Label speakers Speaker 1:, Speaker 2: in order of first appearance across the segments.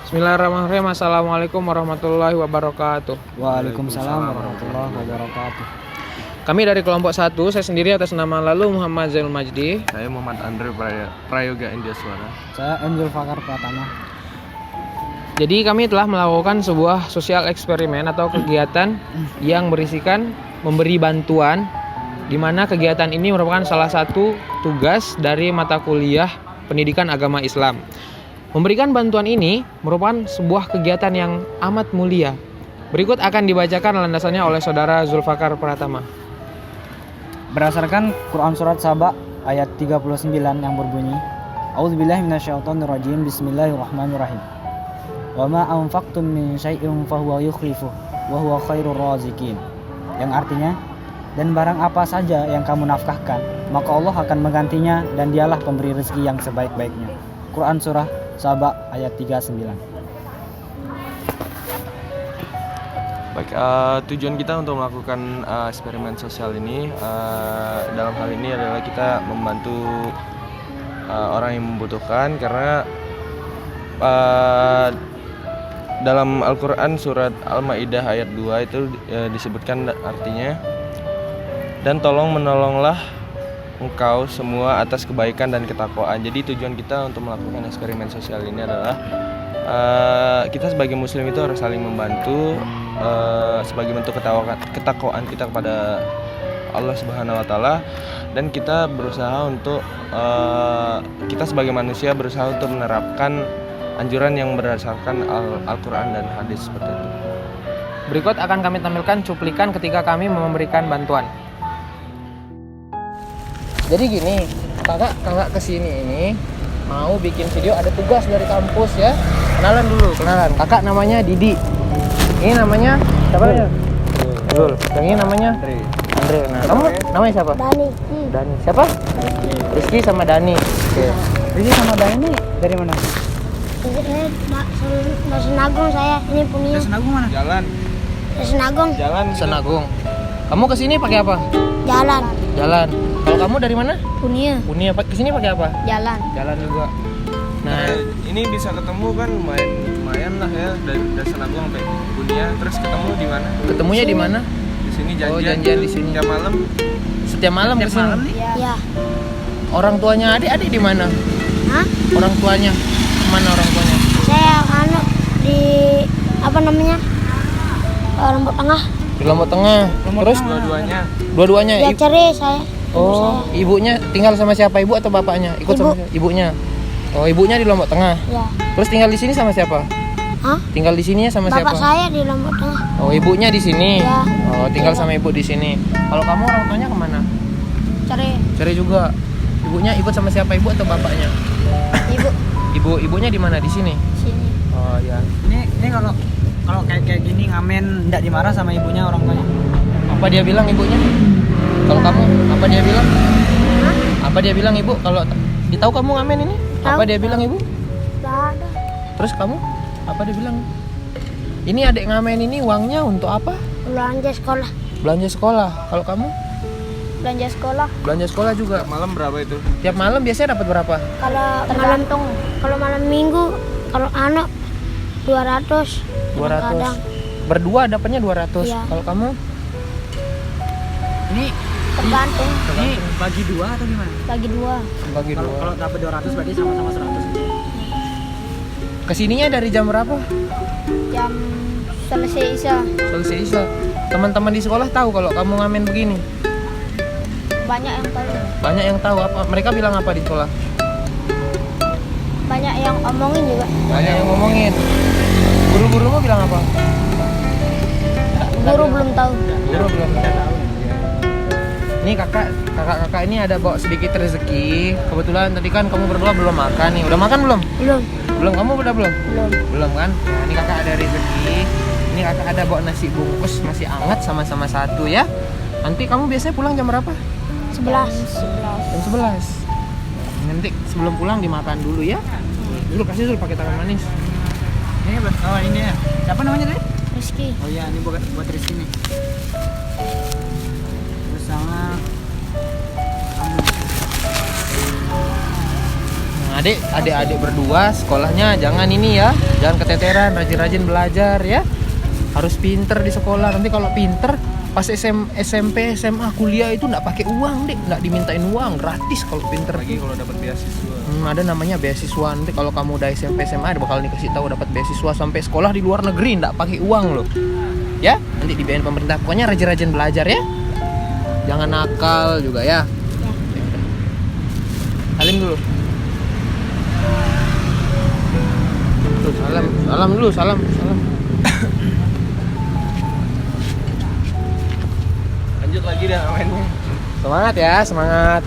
Speaker 1: Bismillahirrahmanirrahim. Assalamualaikum warahmatullahi wabarakatuh.
Speaker 2: Waalaikumsalam warahmatullahi wabarakatuh.
Speaker 1: Kami dari kelompok 1, saya sendiri atas nama Lalu Muhammad Zainul Majdi.
Speaker 3: Saya Muhammad Andre Prayoga India Suara.
Speaker 2: Saya M. Zulfakar Pratama.
Speaker 1: Jadi kami telah melakukan sebuah sosial eksperimen atau kegiatan yang berisikan memberi bantuan, di mana kegiatan ini merupakan salah satu tugas dari mata kuliah Pendidikan Agama Islam. Memberikan bantuan ini merupakan sebuah kegiatan yang amat mulia. Berikut akan dibacakan landasannya oleh saudara Zulfakar Pratama.
Speaker 2: Berdasarkan Quran Surat Saba ayat 39 yang berbunyi, A'udzubillahi minasyaitonirrajim, Bismillahirrahmanirrahim. Wa ma anfaqtum min syai'in fahuwa yukhlifuh wa huwa khairur raziqin. Yang artinya, dan barang apa saja yang kamu nafkahkan, maka Allah akan menggantinya dan dialah pemberi rezeki yang sebaik-baiknya. Quran Surah Saba ayat 39.
Speaker 3: Baik, tujuan kita untuk melakukan eksperimen sosial ini dalam hal ini adalah kita membantu orang yang membutuhkan, karena dalam Al-Quran surat Al-Ma'idah ayat 2 itu disebutkan artinya, dan tolong menolonglah engkau semua atas kebaikan dan ketakwaan. Jadi tujuan kita untuk melakukan eksperimen sosial ini adalah kita sebagai muslim itu harus saling membantu sebagai bentuk ketakwaan kita kepada Allah Subhanahu wa taala, dan kita berusaha untuk kita sebagai manusia berusaha untuk menerapkan anjuran yang berdasarkan Al-Quran dan hadis seperti itu.
Speaker 1: Berikut akan kami tampilkan cuplikan ketika kami memberikan bantuan. Jadi gini, kakak kesini ini mau bikin video, ada tugas dari kampus ya. Kenalan dulu. Kakak namanya Didi. Ini namanya siapa ya? Zul. Yang ini namanya Andre. Nah, kamu namanya siapa? Dani. Siapa? Rizky sama Dani. Oke.
Speaker 2: Rizky sama Dani dari mana?
Speaker 4: Dari Senagung saya, ini punya.
Speaker 2: Senagung mana?
Speaker 3: Jalan.
Speaker 1: Senagung. Kamu kesini pakai apa?
Speaker 4: Jalan.
Speaker 1: Kalau kamu dari mana?
Speaker 4: Punya.
Speaker 1: Kesini pakai apa?
Speaker 4: Jalan
Speaker 1: juga. Nah,
Speaker 3: Ini bisa ketemu kan lumayan lah ya, dari Senagung sampai Bunia, terus ketemu di mana?
Speaker 1: ketemunya di mana?
Speaker 3: Di sini
Speaker 1: Oh,
Speaker 3: janjian.
Speaker 1: janjian di sini.
Speaker 3: Tiap malam.
Speaker 1: Setiap malam kesini.
Speaker 4: ya.
Speaker 1: Orang tuanya adik di mana?
Speaker 4: Hah?
Speaker 1: Orang tuanya mana orang tuanya?
Speaker 4: Saya di Lombok Tengah.
Speaker 1: Di Lombok Tengah. Terus dua-duanya.
Speaker 4: Dia cerai saya.
Speaker 1: Oh, ibunya tinggal sama siapa? Ibu atau bapaknya? Ikut sama ibunya. Oh, ibunya di Lombok Tengah.
Speaker 4: Ya.
Speaker 1: Terus tinggal di sini sama siapa?
Speaker 4: Hah?
Speaker 1: Tinggal di sininya sama
Speaker 4: Bapak
Speaker 1: siapa?
Speaker 4: saya di Lombok Tengah.
Speaker 1: Oh, ibunya di sini.
Speaker 4: Ya.
Speaker 1: Oh, tinggal sama ibu di sini. Kalau kamu orang tuanya kemana?
Speaker 4: Cerai.
Speaker 1: Juga. Ibunya ikut sama siapa? Ibu atau bapaknya? Ibunya di mana? Di sini.
Speaker 4: Sini.
Speaker 1: Oh, ya.
Speaker 2: Ini kalau kayak gini ngamen enggak dimarah sama ibunya orang tuanya?
Speaker 1: Apa dia bilang ibunya? Kalau kamu, apa dia bilang?
Speaker 4: Hah?
Speaker 1: Apa dia bilang ibu? Kalau tahu kamu ngamen ini?
Speaker 4: Tahu.
Speaker 1: Apa dia bilang ibu?
Speaker 4: Nggak ada.
Speaker 1: Terus kamu? Apa dia bilang? Ini adik ngamen ini uangnya untuk apa?
Speaker 4: Belanja sekolah.
Speaker 1: Belanja sekolah. Kalau kamu?
Speaker 4: Belanja sekolah.
Speaker 1: Belanja sekolah juga.
Speaker 3: Malam berapa itu?
Speaker 1: Tiap malam biasanya dapat berapa?
Speaker 4: Tergantung. Kalau malam minggu, kalau anak 200.
Speaker 1: 200.
Speaker 4: Kadang.
Speaker 1: Berdua dapatnya 200.
Speaker 4: Iya.
Speaker 1: Kalau kamu?
Speaker 2: Ini
Speaker 4: Tergantung.
Speaker 2: bagi dua atau gimana?
Speaker 4: Bagi dua.
Speaker 1: Bagi dua.
Speaker 2: Kalau dapat 200 berarti sama-sama 100.
Speaker 1: Kesininya dari jam berapa?
Speaker 4: Jam selesai isya.
Speaker 1: Selesai isya. Teman-teman di sekolah tahu kalau kamu ngamen begini?
Speaker 4: Banyak yang tahu.
Speaker 1: Banyak yang tahu. Apa mereka bilang apa di sekolah?
Speaker 4: Banyak yang omongin juga.
Speaker 1: Banyak yang ngomongin. Guru-gurumu bilang apa?
Speaker 4: Guru belum tahu.
Speaker 1: Guru belum tahu. Ini kakak ini ada bawa sedikit rezeki. Kebetulan tadi kan kamu berdua belum makan nih. Udah makan belum?
Speaker 4: Belum.
Speaker 1: Kamu udah belum?
Speaker 4: Belum.
Speaker 1: Belum kan? Nah, ini kakak ada rezeki. Ini kakak ada bawa nasi bungkus masih hangat sama-sama satu ya. Nanti kamu biasanya pulang jam berapa?
Speaker 4: 11.
Speaker 1: Jam 11. Nanti sebelum pulang dimakan dulu ya. Dulu kasih dulu pakai tangan manis.
Speaker 2: Ini ya. Siapa namanya tadi?
Speaker 4: Rizky.
Speaker 2: Oh iya, ini buat Rizky nih. Terus sama kamu.
Speaker 1: Nah, Adik-adik berdua sekolahnya jangan ini ya, jangan keteteran, rajin-rajin belajar ya. Harus pinter di sekolah. Nanti kalau pinter pas SMP, SMA, kuliah itu nggak pakai uang deh, nggak dimintain uang, gratis kalau pinter.
Speaker 3: Lagi kalau dapat beasiswa.
Speaker 1: Ada namanya beasiswa. Nanti kalau kamu udah SMP, SMA bakal dikasih tahu dapat beasiswa sampai sekolah di luar negeri nggak pakai uang loh. Ya, nanti dibiayain pemerintah. Pokoknya rajin-rajin belajar ya. Jangan nakal juga ya. Salim dulu. Tuh, salam dulu, salam.
Speaker 3: Lanjut lagi dah mainnya.
Speaker 1: Semangat ya, semangat.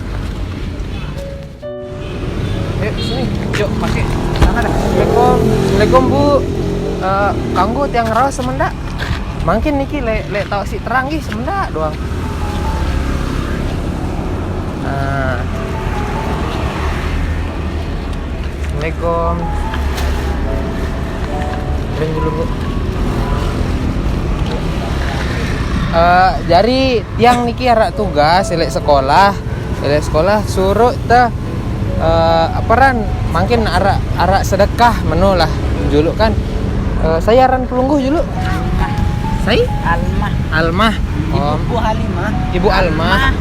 Speaker 1: Sini, yuk pakai sana dah. Assalamualaikum Bu. Kanggo tiang rawas semendak. Mungkin niki le tau si terang gih semendak doang. Nah. Assalamualaikum. Bring dulu Bu. Jadi tiang niki arak tugas elek sekolah suruh teh aparan mungkin arak sedekah menu lah juluk kan. Saya ran pelungguh juluk. Saya Almah. Oh.
Speaker 2: Ibu Halimah.
Speaker 1: Ibu Almah.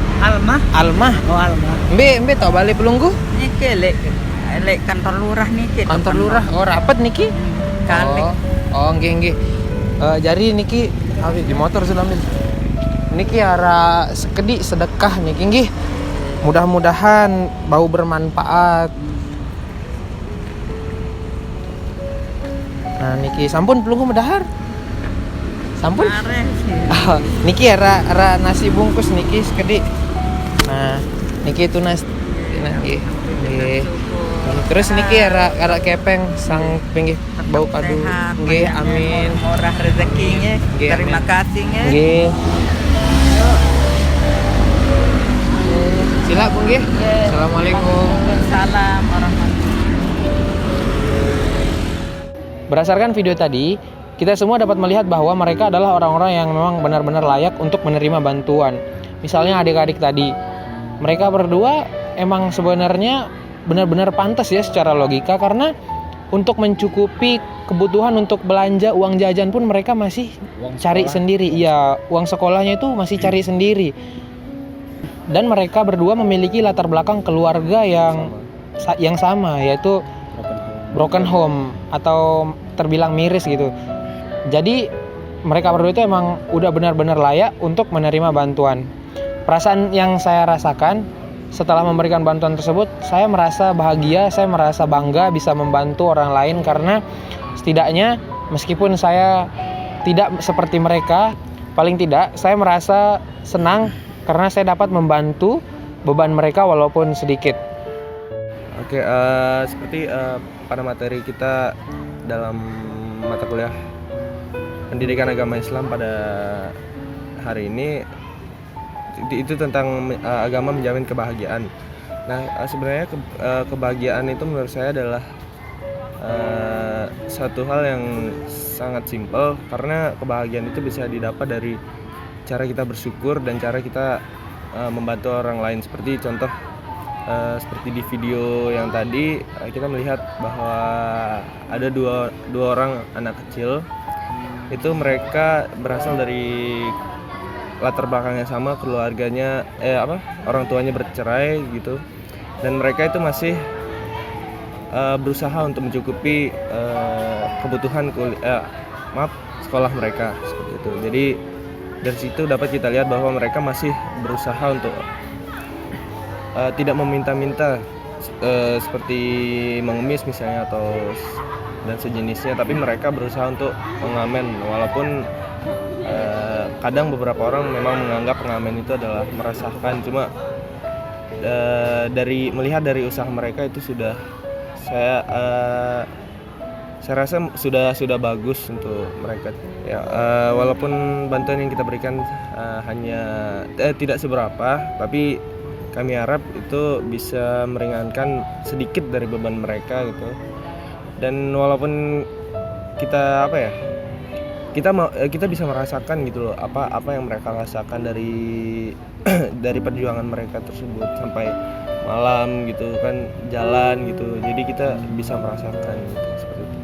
Speaker 1: Almah.
Speaker 2: Oh, Almah.
Speaker 1: Mbe tau balik pelungguh?
Speaker 5: Niki lek kantor lurah niki.
Speaker 1: Kantor lurah. Oh, rapet niki.
Speaker 5: Kalik.
Speaker 1: Oh, nggih. Jadi niki di motor sudah ambil. Niki ara sekedik sedekah niki nggih. Mudah-mudahan bau bermanfaat. Nah, niki sampun pelungguh medahar. Sampun. Oh, niki ara nasi bungkus niki sekedik. Nah, niki itu nggih. Terus niki ara kepeng sang pinggih bau padu. Nggih, amin.
Speaker 5: Murah rezekinya.
Speaker 1: Nggih,
Speaker 5: Terima
Speaker 1: amin.
Speaker 5: kasih nggih.
Speaker 1: Nggih. Sila Bu nggih. Assalamualaikum.
Speaker 5: Waalaikumsalam warahmatullahi.
Speaker 1: Berdasarkan video tadi, kita semua dapat melihat bahwa mereka adalah orang-orang yang memang benar-benar layak untuk menerima bantuan. Misalnya adik-adik tadi, mereka berdua emang sebenarnya benar-benar pantas ya secara logika, karena untuk mencukupi kebutuhan untuk belanja uang jajan pun mereka masih cari sendiri. Iya, uang sekolahnya itu masih cari sendiri. Dan mereka berdua memiliki latar belakang keluarga yang sama, yaitu broken home atau terbilang miris gitu. Jadi mereka berdua itu emang udah benar-benar layak untuk menerima bantuan. Perasaan yang saya rasakan setelah memberikan bantuan tersebut, saya merasa bahagia, saya merasa bangga bisa membantu orang lain, karena setidaknya meskipun saya tidak seperti mereka, paling tidak saya merasa senang karena saya dapat membantu beban mereka walaupun sedikit.
Speaker 3: Oke, seperti pada materi kita dalam mata kuliah pendidikan agama Islam pada hari ini itu tentang agama menjamin kebahagiaan. Nah, sebenarnya kebahagiaan itu menurut saya adalah satu hal yang sangat simpel, karena kebahagiaan itu bisa didapat dari cara kita bersyukur dan cara kita membantu orang lain. Seperti contoh seperti di video yang tadi kita melihat bahwa ada dua orang anak kecil, itu mereka berasal dari latar belakang yang sama, keluarganya orang tuanya bercerai gitu, dan mereka itu masih berusaha untuk mencukupi kebutuhan sekolah mereka seperti itu. Jadi dari situ dapat kita lihat bahwa mereka masih berusaha untuk tidak meminta-minta seperti mengemis misalnya atau dan sejenisnya, tapi mereka berusaha untuk mengamen, walaupun kadang beberapa orang memang menganggap pengamen itu adalah meresahkan. Cuma melihat dari usaha mereka itu sudah saya rasa sudah bagus untuk mereka ya. Walaupun bantuan yang kita berikan hanya tidak seberapa, tapi kami harap itu bisa meringankan sedikit dari beban mereka gitu. Dan walaupun kita kita bisa merasakan gitu loh apa yang mereka rasakan dari dari perjuangan mereka tersebut, sampai malam gitu kan, jalan gitu. Jadi kita bisa merasakan gitu, seperti itu.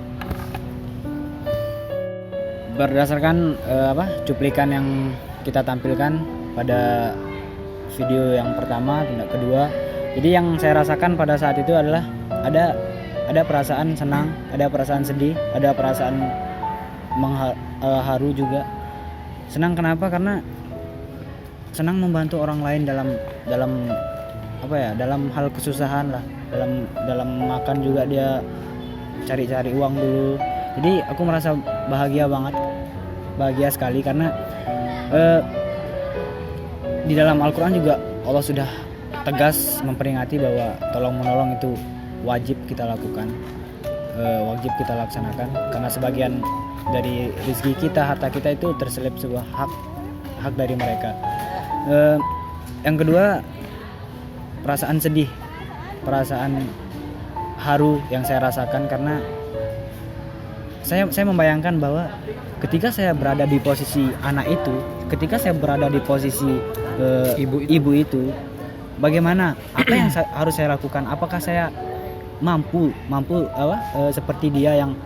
Speaker 2: Berdasarkan cuplikan yang kita tampilkan pada video yang pertama dan kedua, jadi yang saya rasakan pada saat itu adalah ada perasaan senang, ada perasaan sedih, ada perasaan haru juga. Senang kenapa? Karena senang membantu orang lain dalam hal kesusahan lah, dalam makan juga dia cari-cari uang dulu. Jadi aku merasa bahagia sekali karena di dalam Al-Quran juga Allah sudah tegas memperingati bahwa tolong menolong itu wajib kita lakukan, wajib kita laksanakan, karena sebagian dari rezeki kita, harta kita itu terselip sebuah hak dari mereka. Yang kedua, perasaan sedih, perasaan haru yang saya rasakan karena saya membayangkan bahwa ketika saya berada di posisi anak itu, ketika saya berada di posisi ibu itu, bagaimana, apa yang harus saya lakukan? Apakah saya mampu seperti dia yang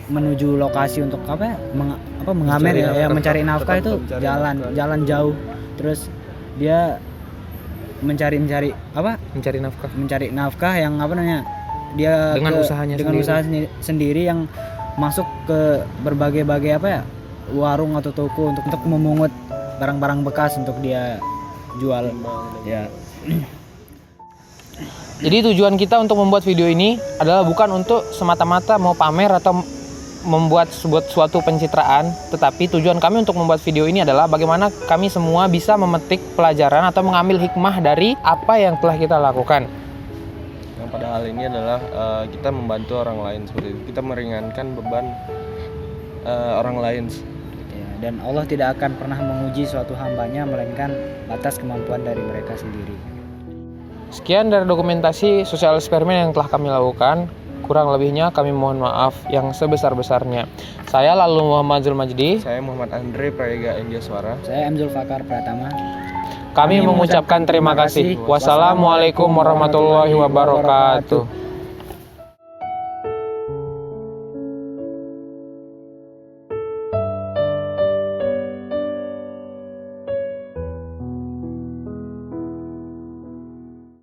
Speaker 2: menuju lokasi untuk mengamer mencari nafkah itu jalan jauh, terus dia mencari nafkah yang dia
Speaker 1: dengan usahanya
Speaker 2: sendiri yang masuk ke berbagai warung atau toko untuk memungut barang-barang bekas untuk dia jual ya.
Speaker 1: Jadi tujuan kita untuk membuat video ini adalah bukan untuk semata-mata mau pamer atau membuat suatu pencitraan, tetapi tujuan kami untuk membuat video ini adalah bagaimana kami semua bisa memetik pelajaran atau mengambil hikmah dari apa yang telah kita lakukan.
Speaker 3: Yang pada hal ini adalah kita membantu orang lain, seperti itu. Kita meringankan beban orang lain.
Speaker 2: Dan Allah tidak akan pernah menguji suatu hambanya melainkan batas kemampuan dari mereka sendiri.
Speaker 1: Sekian dari dokumentasi sosial eksperimen yang telah kami lakukan. Kurang lebihnya kami mohon maaf yang sebesar-besarnya. Saya Lalu Muhammad Zulmajdi.
Speaker 3: Saya Muhammad Andre Prayega Endiaswara.
Speaker 2: Saya Amzul Fakar Pratama.
Speaker 1: Kami mengucapkan terima kasih. Wassalamualaikum warahmatullahi wabarakatuh.